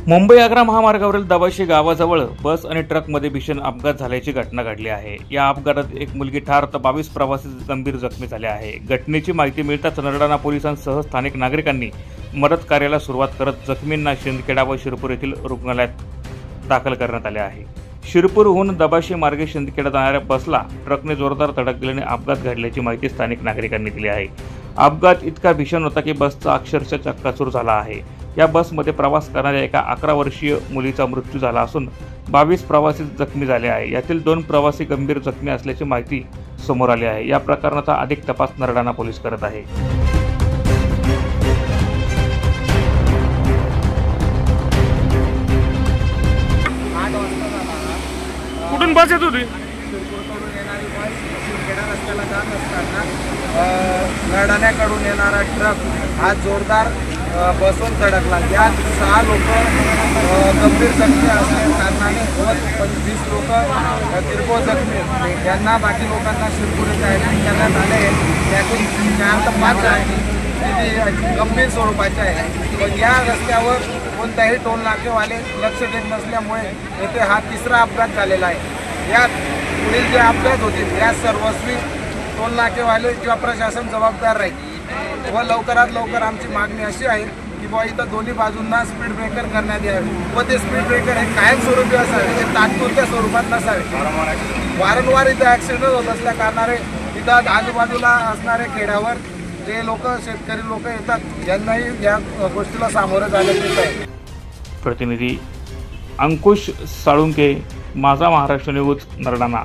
मुंबई आग्रा महामार्गावरील दबाशी गावाजवळ बस आणि ट्रकमध्ये भीषण अपघात झाल्याची घटना घडली आहे। या अपघातात एक मुलगी ठार तर 22 प्रवासी गंभीर जखमी झाले आहे। घटनेची माहिती मिळताच नरडाणा पोलिसांसह स्थानिक नागरिकांनी मदत कार्याला सुरुवात करत जखमींना शिंदखेडा व शिरपूर येथील रुग्णालयात दाखल करण्यात आले आहे। शिरपूरहून दबाशी मार्गे शिंदखेडा जाणाऱ्या बसला ट्रकने जोरदार धडकल्याने अपघात घडल्याची माहिती स्थानिक नागरिकांनी दिली आहे। अपघात इतका भीषण होता की बसचा अक्षरशः चक्काचूर झाला आहे। या बसमध्ये प्रवास करणाऱ्या एका 11 वर्षीय मुलीचा मृत्यू झाला असून 22 प्रवासी जखमी झाले आहे। यातील 2 प्रवासी गंभीर जखमी असल्याची माहिती समोर आली आहे। या प्रकरणाचा अधिक तपास नरडाणा पोलीस करत आहे। कुठून बस येत होती? नरडाण्याकडून येणारा ट्रक हा जोरदार बसून धडकला। यात 6 लोक गंभीर जखमी असल्या कारणाने 25 लोक किरकोळ जखमी यांना बाकी लोकांना शिरपूर येथे ॲडमिट करण्यात आले। त्यातून 4 ते 5 गंभीर स्वरूपाचे आहे। पण या रस्त्यावर कोणत्याही टोल नाकेवाले लक्ष देत नसल्यामुळे येथे हा 3रा अपघात झालेला आहे। यात पुढील जे अपघात होतील या सर्वस्वी टोल नाकेवाले किंवा प्रशासन जबाबदार राहील व लवकरात लवकर आमची मागणी अशी आहे की बुवा इथं दोन्ही बाजूंना स्पीड ब्रेकर करण्यात यावे व ते स्पीड ब्रेकर हे कायमस्वरूपी असावे, ते तात्पुरत्या स्वरूपात नसावे। वारंवार इथं ॲक्सिडेंट होत असल्या कारणाने इथं आजूबाजूला असणाऱ्या खेड्यावर जे लोक शेतकरी लोक येतात यांनाही या गोष्टीला सामोरं जाण्यात येत आहे। प्रतिनिधी अंकुश साळुंके, माझा महाराष्ट्र न्यूज, नरडाणा।